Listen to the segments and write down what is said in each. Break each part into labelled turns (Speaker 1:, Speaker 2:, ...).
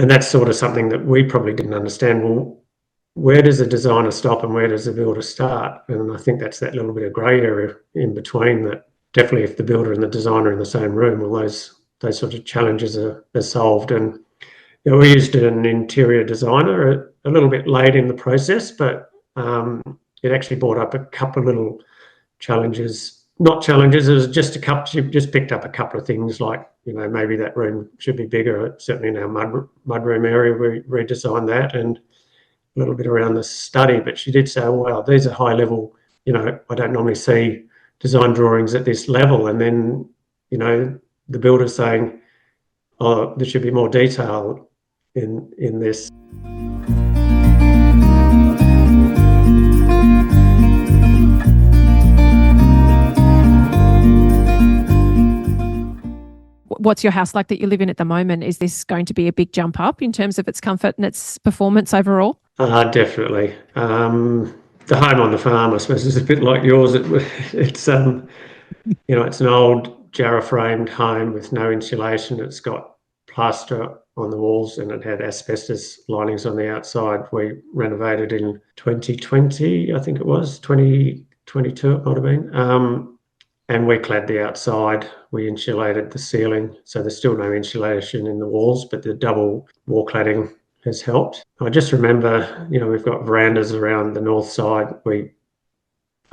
Speaker 1: that's sort of something that we probably didn't understand. Well, where does the designer stop and where does the builder start? And I think that's that little bit of grey area in between, that definitely if the builder and the designer are in the same room, well, those sort of challenges are solved. And we used an interior designer a little bit late in the process, but it actually brought up a couple of little challenges. Not challenges, it was just a couple. She just picked up a couple of things like, maybe that room should be bigger. Certainly in our mudroom area, we redesigned that, and a little bit around the study. But she did say, "Wow, these are high level. I don't normally see design drawings at this level." And then, the builder saying, "Oh, there should be more detail in this."
Speaker 2: What's your house like that you live in at the moment? Is this going to be a big jump up in terms of its comfort and its performance overall?
Speaker 1: Definitely. The home on the farm, I suppose, is a bit like yours. It's it's an old Jarrah-framed home with no insulation. It's got plaster on the walls and it had asbestos linings on the outside. We renovated in 2020, I think it was, 2022 it might have been. And we clad the outside. We insulated the ceiling. So there's still no insulation in the walls, but the double wall cladding has helped. I just remember, we've got verandas around the north side. We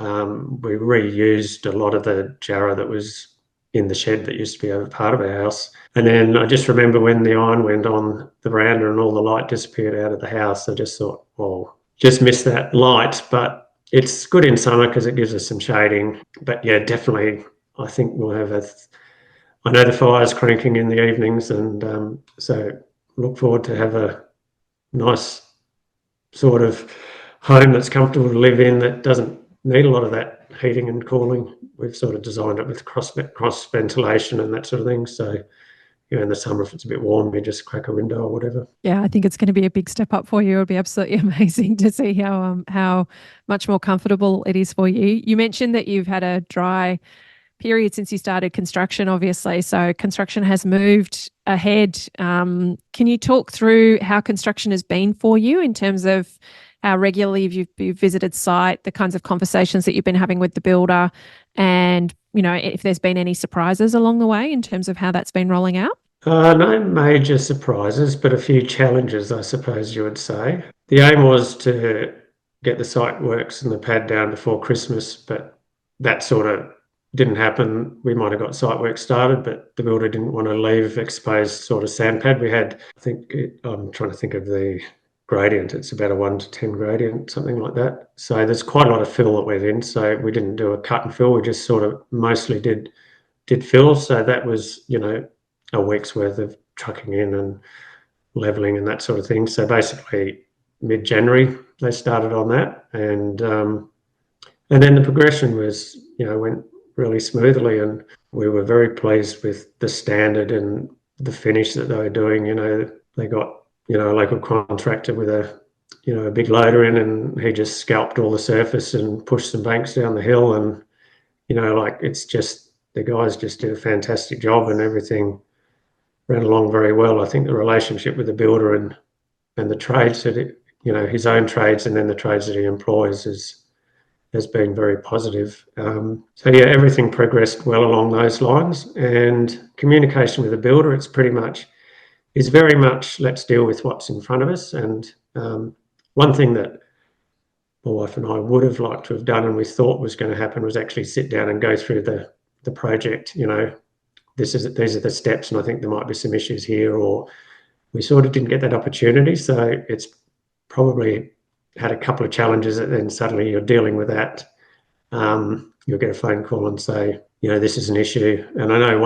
Speaker 1: reused a lot of the Jarrah that was in the shed that used to be a part of our house. And then I just remember when the iron went on the veranda and all the light disappeared out of the house, I just thought, well, just missed that light. But it's good in summer because it gives us some shading. But yeah, definitely, I think we'll have I know the fire's cranking in the evenings, and so look forward to have a nice sort of home that's comfortable to live in, that doesn't need a lot of that heating and cooling. We've sort of designed it with cross ventilation and that sort of thing. So, in the summer, if it's a bit warm, you just crack a window or whatever.
Speaker 2: Yeah, I think it's going to be a big step up for you. It'll be absolutely amazing to see how much more comfortable it is for you. You mentioned that you've had a dry period since you started construction, obviously. So construction has moved ahead. Can you talk through how construction has been for you in terms of how regularly you've visited site, the kinds of conversations that you've been having with the builder, and if there's been any surprises along the way in terms of how that's been rolling out?
Speaker 1: No major surprises, but a few challenges, I suppose you would say. The aim was to get the site works and the pad down before Christmas, but that sort of didn't happen. We might have got site work started, but the builder didn't want to leave exposed sort of sand pad. We had, I'm trying to think of the gradient. It's about a 1 to 10 gradient, something like that. So there's quite a lot of fill that went in. So we didn't do a cut and fill. We just sort of mostly did fill. So that was, a week's worth of trucking in and leveling and that sort of thing. So basically mid-January they started on that, and then the progression was, went really smoothly, and we were very pleased with the standard and the finish that they were doing. They got a local contractor with a big loader in, and he just scalped all the surface and pushed some banks down the hill, and it's just, the guys just did a fantastic job, and everything ran along very well. I think the relationship with the builder and the trades that his own trades and then the trades that he employs has been very positive. So yeah, everything progressed well along those lines, and communication with the builder, it's very much let's deal with what's in front of us. And one thing that my wife and I would have liked to have done, and we thought was going to happen, was actually sit down and go through the project. These are the steps, and I think there might be some issues here, or we sort of didn't get that opportunity. So it's probably had a couple of challenges that then suddenly you're dealing with that. You'll get a phone call and say, this is an issue. And I know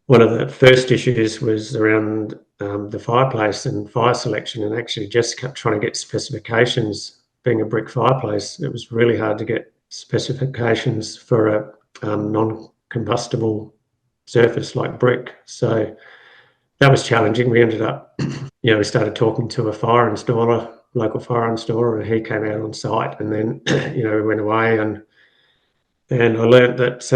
Speaker 1: one of the first issues was around the fireplace and fire selection, and actually just kept trying to get specifications. Being a brick fireplace, it was really hard to get specifications for a non-combustible surface like brick. So that was challenging. We ended up, we started talking to a local fire installer, and he came out on site, and then, we went away, and I learned that,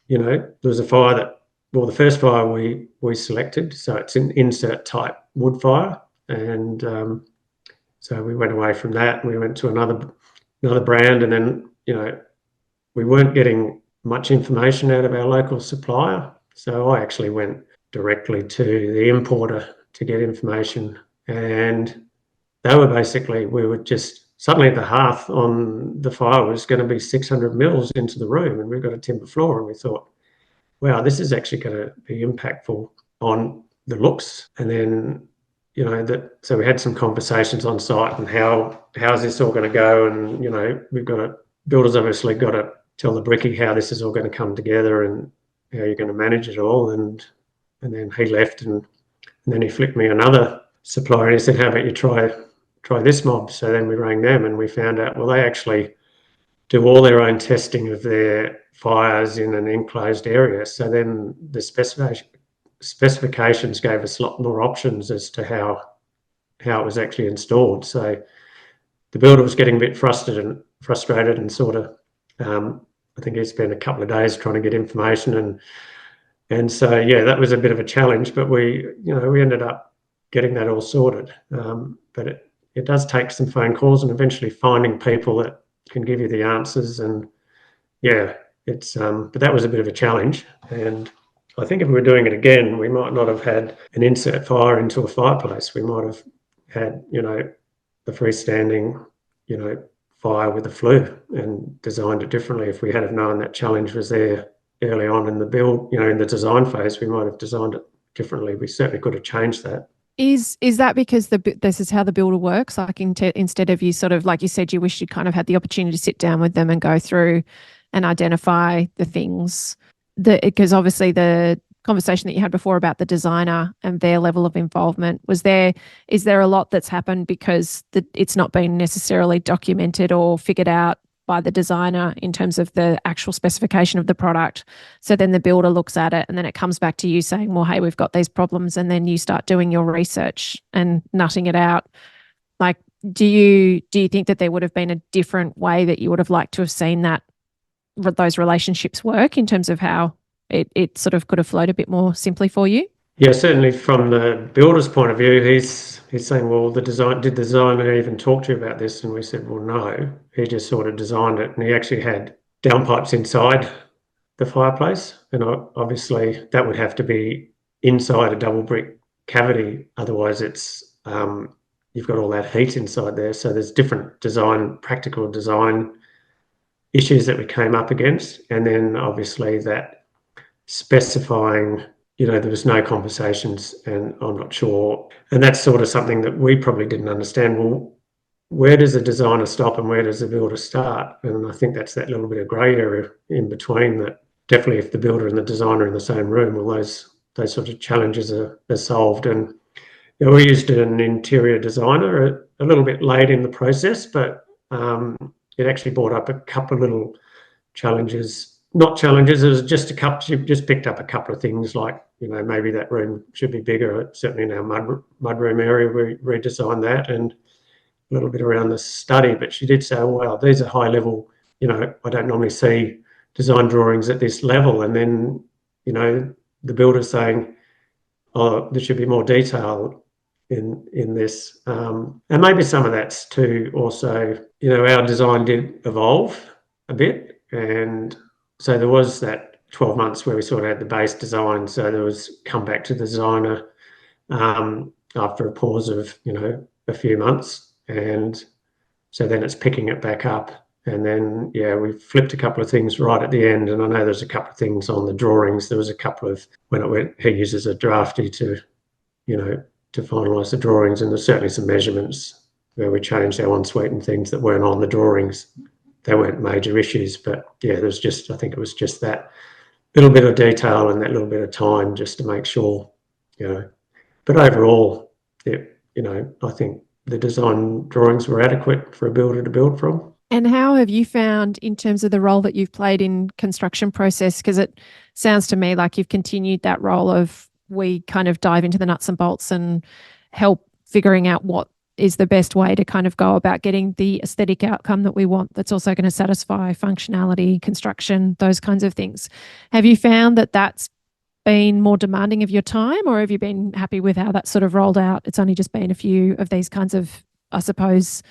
Speaker 1: there was a fire the first fire we selected, so it's an insert type wood fire, and so we went away from that and we went to another brand, and then we weren't getting much information out of our local supplier. So I actually went directly to the importer to get information, and they were basically, we were just suddenly the hearth on the fire was going to be 600 mils into the room, and we've got a timber floor, and we thought, wow, this is actually going to be impactful on the looks. And then so we had some conversations on site and how's this all going to go, and we've got to, builders obviously got to tell the brickie how this is all going to come together and how you're going to manage it all. And then he left, and then he flicked me another supplier and he said, how about you try this mob? So then we rang them and we found out, well, they actually do all their own testing of their fires in an enclosed area. So then the specifications gave us a lot more options as to how it was actually installed. So the builder was getting a bit frustrated and sort of, I think he spent a couple of days trying to get information, and so yeah, that was a bit of a challenge, but we ended up getting that all sorted. But it does take some phone calls and eventually finding people that can give you the answers, and yeah, it's but that was a bit of a challenge. And I think if we were doing it again, we might not have had an insert fire into a fireplace. We might have had the freestanding fire with the flue and designed it differently. If we had have known that challenge was there early on in the build, in the design phase, we might have designed it differently. We certainly could have changed that.
Speaker 2: Is that because this is how the builder works? Like instead of you sort of, like you said, you wish you kind of had the opportunity to sit down with them and go through and identify the things because obviously the conversation that you had before about the designer and their level of involvement, is there a lot that's happened because it's not been necessarily documented or figured out by the designer in terms of the actual specification of the product? So then the builder looks at it and then it comes back to you saying, well, hey, we've got these problems. And then you start doing your research and nutting it out. Like, do you think that there would have been a different way that you would have liked to have seen those relationships work in terms of how it sort of could have flowed a bit more simply for you?
Speaker 1: Yeah, certainly from the builder's point of view, he's saying, well, did the designer even talk to you about this? And we said, well, no, he just sort of designed it, and he actually had downpipes inside the fireplace, and obviously that would have to be inside a double brick cavity, otherwise it's you've got all that heat inside there. So there's different practical design issues that we came up against, and then obviously that specifying, there was no conversations, and I'm not sure. And that's sort of something that we probably didn't understand. Well, where does the designer stop and where does the builder start? And I think that's that little bit of grey area in between that definitely if the builder and the designer are in the same room, well, those sort of challenges are solved. And we used an interior designer a little bit late in the process, but it actually brought up a couple of little challenges. Not challenges, it was just she just picked up a couple of things like, maybe that room should be bigger. Certainly in our mudroom area, we redesigned that, and a little bit around the study. But she did say, well, these are high level, I don't normally see design drawings at this level. And then, the builder's saying, oh, there should be more detail in this. And maybe some of that's too also, our design did evolve a bit, and so there was that 12 months where we sort of had the base design. So there was come back to the designer after a pause of, a few months. And so then it's picking it back up. And then, yeah, we flipped a couple of things right at the end. And I know there's a couple of things on the drawings. There was a couple of, when it went, he uses a drafty to finalise the drawings. And there's certainly some measurements where we changed our ensuite and things that weren't on the drawings. They weren't major issues, but yeah, I think it was just that little bit of detail and that little bit of time just to make sure, but overall, I think the design drawings were adequate for a builder to build from.
Speaker 2: And how have you found in terms of the role that you've played in construction process? Because it sounds to me like you've continued that role of we kind of dive into the nuts and bolts and help figuring out what is the best way to kind of go about getting the aesthetic outcome that we want that's also going to satisfy functionality, construction, those kinds of things. Have you found that that's been more demanding of your time, or have you been happy with how that sort of rolled out? It's only just been a few of these kinds of, I suppose,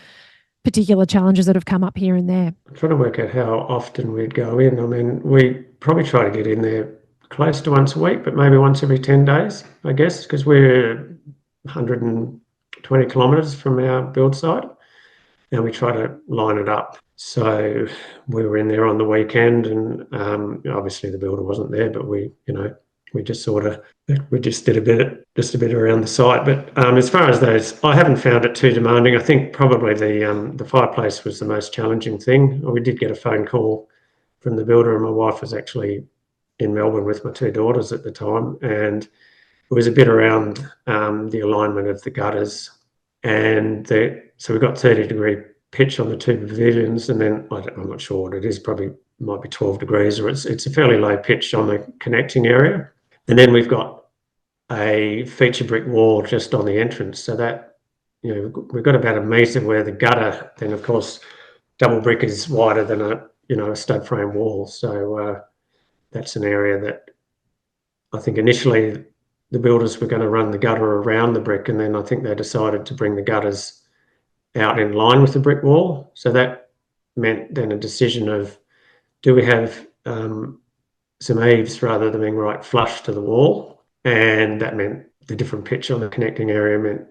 Speaker 2: particular challenges that have come up here and there.
Speaker 1: I'm trying to work out how often we'd go in. I mean, we probably try to get in there close to once a week, but maybe once every 10 days, I guess, because we're 120 kilometres from our build site and we try to line it up. So we were in there on the weekend and obviously the builder wasn't there, but we just sort of we just did a bit around the site. But as far as those, I haven't found it too demanding. I think probably the fireplace was the most challenging thing. We did get a phone call from the builder, and my wife was actually in Melbourne with my two daughters at the time, and it was a bit around the alignment of the gutters, and so we got 30-degree pitch on the two pavilions, and then I'm not sure what it is. Probably might be 12 degrees, or it's a fairly low pitch on the connecting area. And then we've got a feature brick wall just on the entrance, so that we've got about a metre where the gutter. Then of course, double brick is wider than a stud frame wall, so that's an area that I think initially the builders were going to run the gutter around the brick, and then I think they decided to bring the gutters out in line with the brick wall. So that meant then a decision of, do we have some eaves rather than being right flush to the wall? And that meant the different pitch on the connecting area meant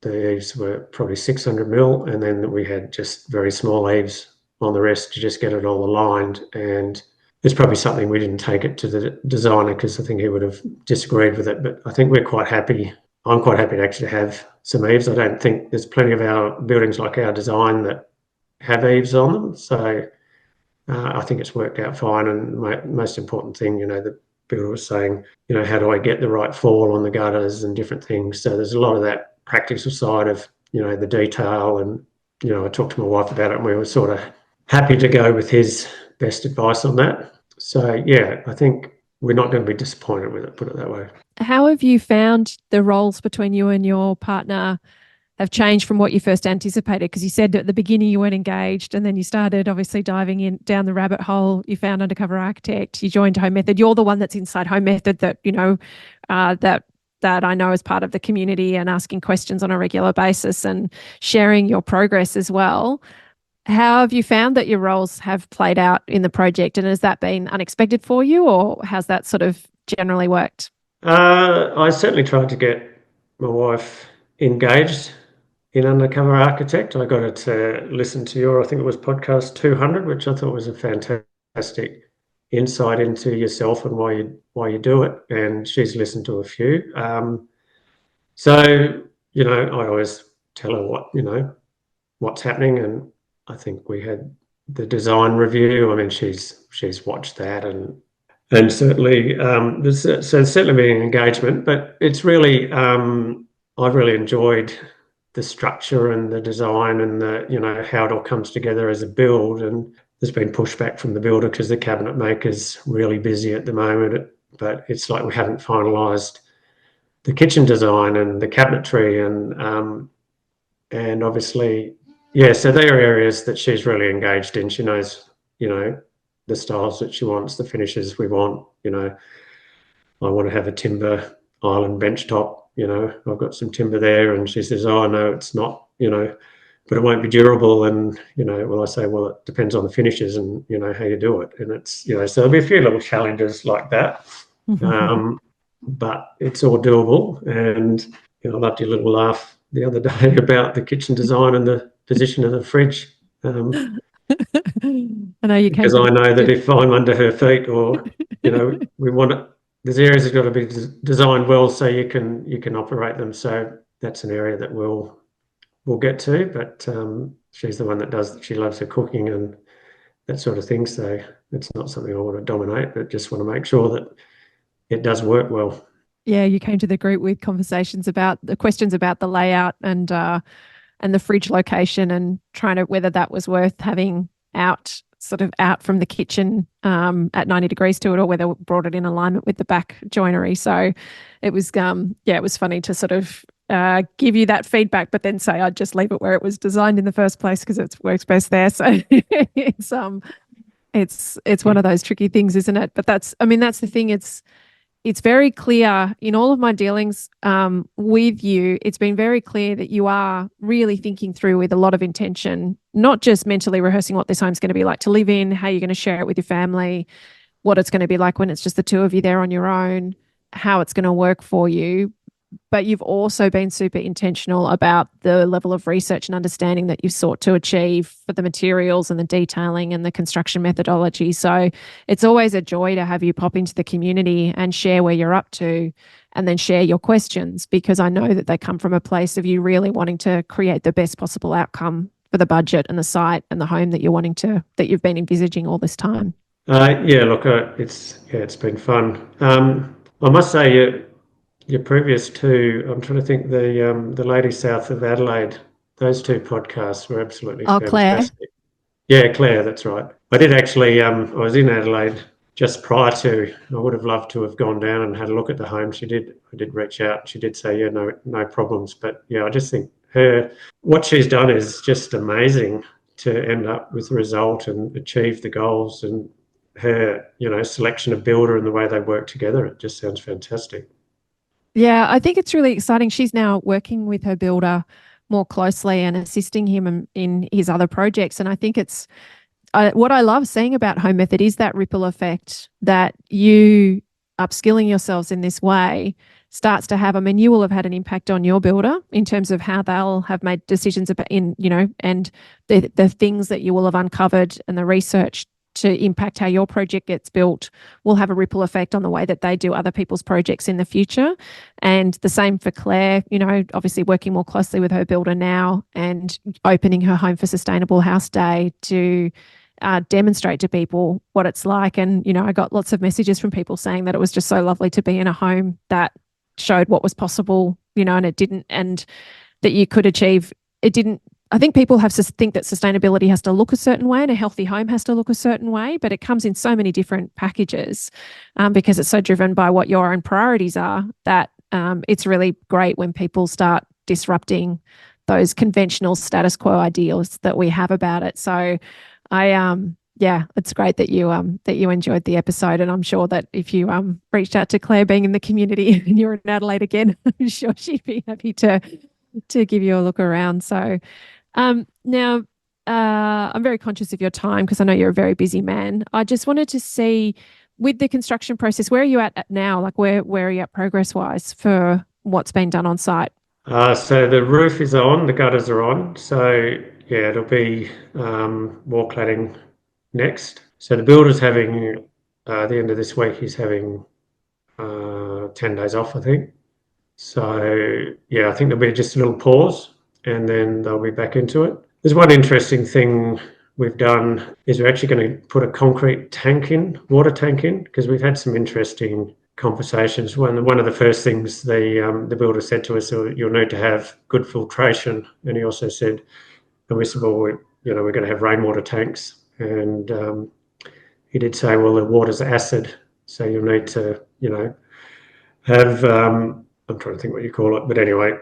Speaker 1: the eaves were probably 600 mil, and then we had just very small eaves on the rest to just get it all aligned. And it's probably something we didn't take it to the designer because I think he would have disagreed with it. But I think we're quite happy. I'm quite happy to actually have some eaves. I don't think there's plenty of our buildings like our design that have eaves on them. So I think it's worked out fine. And my most important thing, the builder was saying, how do I get the right fall on the gutters and different things. So there's a lot of that practical side of, the detail. And, I talked to my wife about it, and we were sort of happy to go with his best advice on that. So, yeah, I think we're not going to be disappointed with it, put it that way.
Speaker 2: How have you found the roles between you and your partner have changed from what you first anticipated? Because you said at the beginning you weren't engaged, and then you started obviously diving in down the rabbit hole. You found Undercover Architect, you joined Home Method. You're the one that's inside Home Method that, that I know is part of the community and asking questions on a regular basis and sharing your progress as well. How have you found that your roles have played out in the project? And has that been unexpected for you, or how's that sort of generally worked?
Speaker 1: I certainly tried to get my wife engaged in Undercover Architect. I got her to listen to I think it was podcast 200, which I thought was a fantastic insight into yourself and why you do it. And she's listened to a few. So, I always tell her what's happening. And I think we had the design review. I mean, she's watched that, and certainly there's certainly been an engagement, but it's really I've really enjoyed the structure and the design and the how it all comes together as a build. And there's been pushback from the builder because the cabinet maker's really busy at the moment, but it's like we haven't finalised the kitchen design and the cabinetry and obviously, yeah. So there are areas that she's really engaged in. She knows, the styles that she wants, the finishes we want. I want to have a timber island bench top. I've got some timber there, and she says, "Oh no, it's not." But it won't be durable. And well, I say, well, it depends on the finishes and how you do it. And it's so there'll be a few little challenges like that, but it's all doable. And I loved your little laugh the other day about the kitchen design and the position of the fridge.
Speaker 2: I know you came
Speaker 1: Because
Speaker 2: to
Speaker 1: I know that
Speaker 2: the
Speaker 1: if I'm under her feet, or we want it, there's areas that got to be designed well so you can operate them. So that's an area that we'll get to. But she's the one that does. She loves her cooking and that sort of thing. So it's not something I want to dominate, but just want to make sure that it does work well.
Speaker 2: Yeah, you came to the group with conversations about the questions about the layout and the fridge location, and trying to whether that was worth having out from the kitchen at 90 degrees to it, or whether it brought it in alignment with the back joinery. So it was it was funny to sort of give you that feedback, but then say I'd just leave it where it was designed in the first place because it works best there. So it's one of those tricky things, isn't it? But that's the thing. it's very clear in all of my dealings with you. It's been very clear that you are really thinking through with a lot of intention, not just mentally rehearsing what this home's going to be like to live in, how you're going to share it with your family, what it's going to be like when it's just the two of you there on your own, how it's going to work for you. But you've also been super intentional about the level of research and understanding that you've sought to achieve for the materials and the detailing and the construction methodology. So it's always a joy to have you pop into the community and share where you're up to and then share your questions, because I know that they come from a place of you really wanting to create the best possible outcome for the budget and the site and the home that that you've been envisaging all this time.
Speaker 1: Yeah, look, it's been fun. I must say, your previous two, I'm trying to think, the lady south of Adelaide, those two podcasts were absolutely
Speaker 2: Oh, Claire.
Speaker 1: fantastic. Yeah, Claire, that's right. I did actually. I was in Adelaide just prior to. I would have loved to have gone down and had a look at the home. She did. I did reach out. She did say, yeah, no problems. But yeah, I just think what she's done is just amazing to end up with the result and achieve the goals, and her, selection of builder and the way they work together. It just sounds fantastic.
Speaker 2: Yeah, I think it's really exciting. She's now working with her builder more closely and assisting him in his other projects. And I think it's what I love seeing about Home Method is that ripple effect that you upskilling yourselves in this way starts to have. I mean, you will have had an impact on your builder in terms of how they'll have made decisions about and the things that you will have uncovered and the research to impact how your project gets built will have a ripple effect on the way that they do other people's projects in the future. And the same for Claire, obviously working more closely with her builder now and opening her Home for Sustainable House Day to demonstrate to people what it's like. And, I got lots of messages from people saying that it was just so lovely to be in a home that showed what was possible, and it didn't, and that you could achieve, it didn't. I think people have to think that sustainability has to look a certain way and a healthy home has to look a certain way, but it comes in so many different packages because it's so driven by what your own priorities are that it's really great when people start disrupting those conventional status quo ideals that we have about it. So yeah, it's great that you enjoyed the episode, and I'm sure that if you reached out to Claire being in the community and you're in Adelaide again, I'm sure she'd be happy to give you a look around. So now, I'm very conscious of your time because I know you're a very busy man. I just wanted to see with the construction process, where are you at now? Like where are you at progress wise for what's been done on site?
Speaker 1: So the roof is on, the gutters are on. So yeah, it'll be wall cladding next. So the builder's having the end of this week. He's having 10 days off, I think. So yeah, I think there'll be just a little pause, and then they'll be back into it. There's one interesting thing we've done is we're actually going to put a concrete tank in, water tank in, because we've had some interesting conversations. One of the first things the builder said to us, you'll need to have good filtration, and he also said, and we said, well, we're going to have rainwater tanks, and he did say, well, the water's acid, so you'll need to, have I'm trying to think what you call it, but anyway,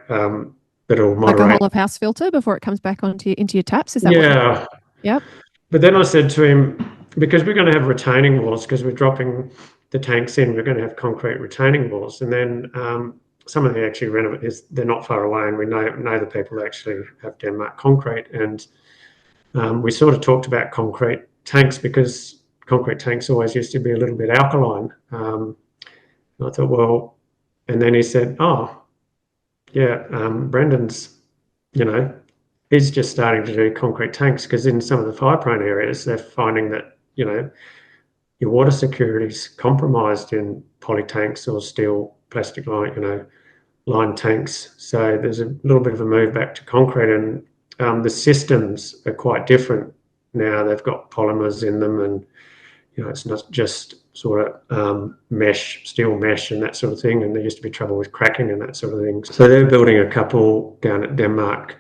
Speaker 1: it'll
Speaker 2: Like a
Speaker 1: moderate.
Speaker 2: whole of house filter before it comes back into your taps? Is that what you?
Speaker 1: Yeah,
Speaker 2: Yep.
Speaker 1: but then I said to him, because we're going to have retaining walls, because we're dropping the tanks in, we're going to have concrete retaining walls, and then some of the actually renovate is they're not far away, and we know the people that actually have Denmark concrete, and we sort of talked about concrete tanks because concrete tanks always used to be a little bit alkaline. I thought, well, and then he said, oh, yeah, Brendan's, you know, he's just starting to do concrete tanks because in some of the fire prone areas, they're finding that, your water security is compromised in poly tanks or steel plastic line, line tanks. So there's a little bit of a move back to concrete, and the systems are quite different now. They've got polymers in them, and it's not just sort of mesh, steel mesh and that sort of thing. And there used to be trouble with cracking and that sort of thing. So they're building a couple down at Denmark,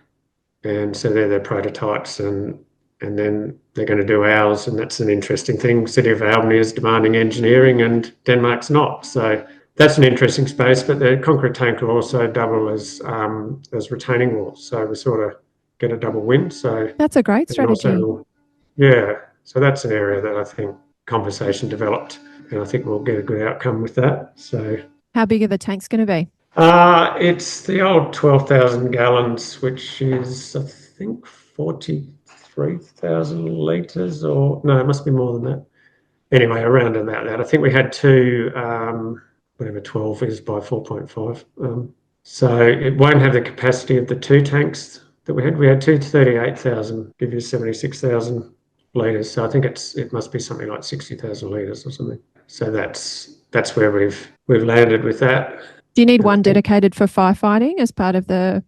Speaker 1: and so they're their prototypes, and then they're going to do ours, and that's an interesting thing. City of Albany is demanding engineering, and Denmark's not. So that's an interesting space. But the concrete tank will also double as retaining walls, so we sort of get a double win. So
Speaker 2: That's a great
Speaker 1: and
Speaker 2: strategy.
Speaker 1: also, yeah. So that's an area that I think conversation developed, and I think we'll get a good outcome with that. So
Speaker 2: How big are the tanks going to be?
Speaker 1: it's the old 12,000 gallons, which is, I think, 43,000 litres, or no, it must be more than that. Anyway, around about that. I think we had two, whatever 12 is by 4.5. So it won't have the capacity of the two tanks that we had. We had two 38,000, give you 76,000 litres. So I think it must be something like 60,000 litres or something. So that's where we've landed with that.
Speaker 2: Do you need one dedicated for firefighting as part of the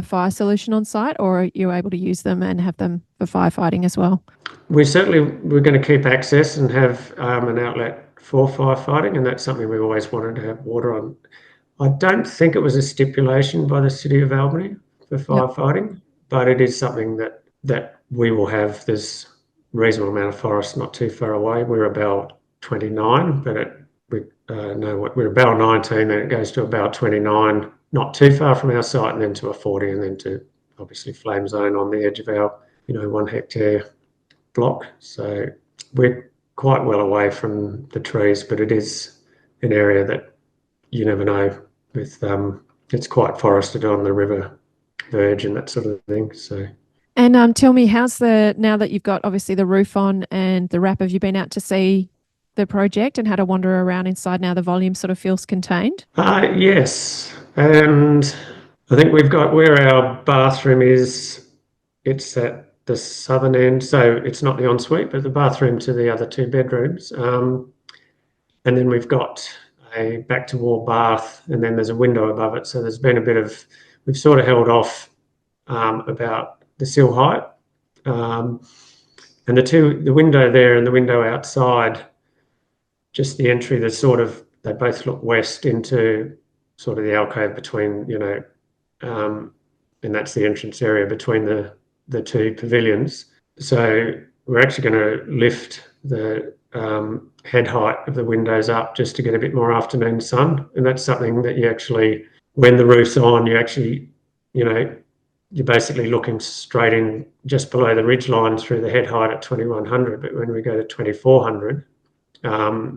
Speaker 2: fire solution on site, or are you able to use them and have them for firefighting as well?
Speaker 1: We're going to keep access and have an outlet for firefighting, and that's something we've always wanted to have water on. I don't think it was a stipulation by the City of Albany for firefighting, but it is something that we will have. There's a reasonable amount of forest not too far away. We're about 29, but we're about 19, then it goes to about 29, not too far from our site, and then to a 40, and then to obviously flame zone on the edge of our 1 hectare block. So we're quite well away from the trees, but it is an area that you never know. With it's quite forested on the river verge and that sort of thing. So.
Speaker 2: And tell me, now that you've got obviously the roof on and the wrap, have you been out to see the project and had to wander around inside now the volume sort of feels contained?
Speaker 1: Yes, and I think we've got where our bathroom is. It's at the southern end, so it's not the ensuite, but the bathroom to the other two bedrooms. And then we've got a back to wall bath, and then there's a window above it. So there's been we've sort of held off about the sill height. And the window there and the window outside, just the entry, they both look west into sort of the alcove between, and that's the entrance area between the two pavilions. So we're actually going to lift the head height of the windows up just to get a bit more afternoon sun. And that's something that when the roof's on, you're basically looking straight in just below the ridge line through the head height at 2100. But when we go to 2400,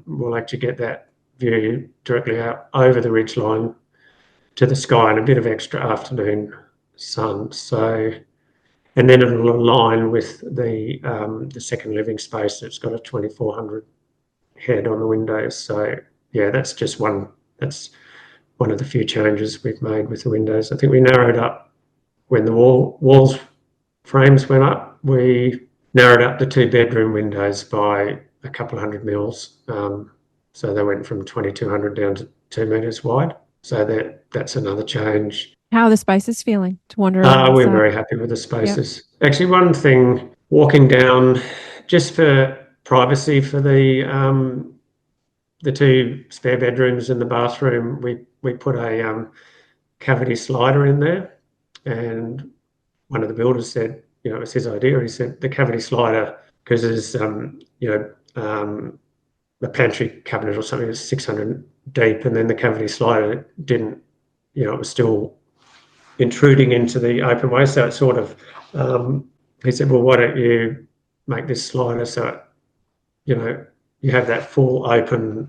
Speaker 1: we'll actually get that view directly out over the ridge line to the sky and a bit of extra afternoon sun. So, and then it'll align with the second living space that's got a 2400 head on the windows. So yeah, that's one of the few changes we've made with the windows. I think we narrowed up when the walls frames went up. We narrowed up the two bedroom windows by a couple of hundred mils. So they went from 2200 down to 2 meters wide. So that's another change.
Speaker 2: How are the spaces feeling to wander around?
Speaker 1: We're very happy with the spaces. Yep. Actually, one thing, walking down, just for privacy for the two spare bedrooms and the bathroom, we put a cavity slider in there, and one of the builders said, it was his idea. He said the cavity slider, because there's the pantry cabinet or something is 600 deep, and then the cavity slider didn't, it was still intruding into the open way. So it sort of, he said, well, why don't you make this slider so it, you have that full open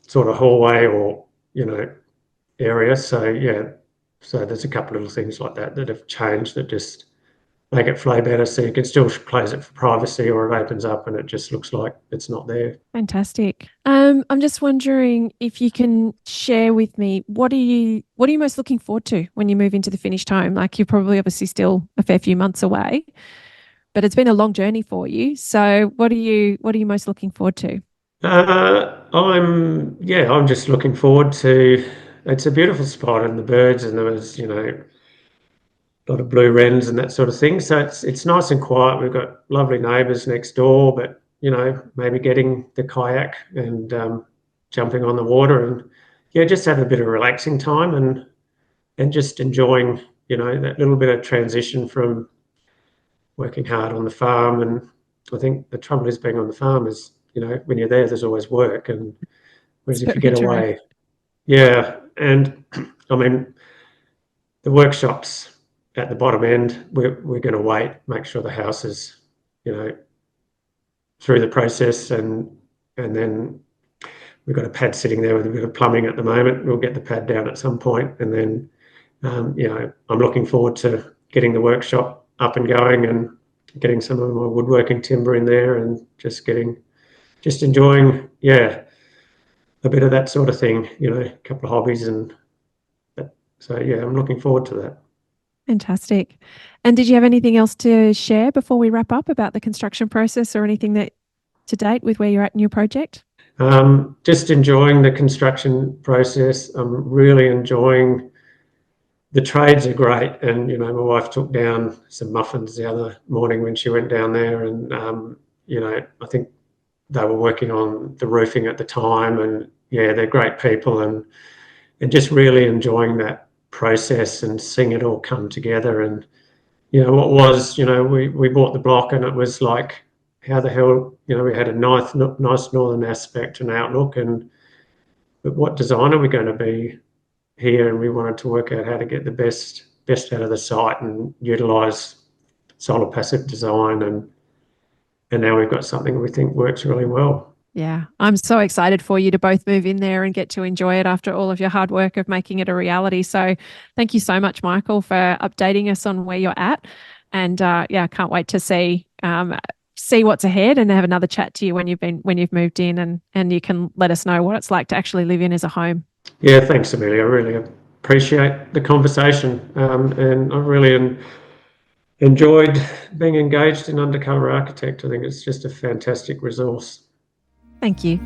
Speaker 1: sort of hallway or, area. So yeah, so there's a couple of little things like that have changed that just make it flow better, so you can still close it for privacy, or it opens up and it just looks like it's not there.
Speaker 2: Fantastic. I'm just wondering if you can share with me, what are you most looking forward to when you move into the finished home? Like, you're probably obviously still a fair few months away, but it's been a long journey for you. So what are you most looking forward to?
Speaker 1: I'm just looking forward to, it's a beautiful spot, and the birds, and there was, a lot of blue wrens and that sort of thing. So it's nice and quiet. We've got lovely neighbours next door, but maybe getting the kayak and jumping on the water, and just have a bit of relaxing time and just enjoying that little bit of transition from working hard on the farm. And I think the trouble is, being on the farm is, when you're there, there's always work, and whereas if you get away, and I mean, the workshops at the bottom end, we're going to wait, make sure the house is, through the process, and then we've got a pad sitting there with a bit of plumbing at the moment. We'll get the pad down at some point, and then I'm looking forward to getting the workshop up and going and getting some of my woodworking timber in there, and just enjoying, a bit of that sort of thing, a couple of hobbies, and so I'm looking forward to that.
Speaker 2: Fantastic. And did you have anything else to share before we wrap up about the construction process or anything that to date with where you're at in your project?
Speaker 1: Just enjoying the construction process. I'm really enjoying the trades are great, and my wife took down some muffins the other morning when she went down there, and I think they were working on the roofing at the time, and they're great people, and just really enjoying that process and seeing it all come together. And what was, we bought the block, and it was like, how the hell, we had a nice northern aspect and outlook, but what design are we going to be here? And we wanted to work out how to get the best out of the site and utilize solar passive design, and now we've got something we think works really well.
Speaker 2: Yeah, I'm so excited for you to both move in there and get to enjoy it after all of your hard work of making it a reality. So, thank you so much, Michael, for updating us on where you're at. And I can't wait to see what's ahead and have another chat to you when you've moved in, and you can let us know what it's like to actually live in as a home.
Speaker 1: Yeah, thanks, Amelia. I really appreciate the conversation, and I really enjoyed being engaged in Undercover Architect. I think it's just a fantastic resource.
Speaker 2: Thank you.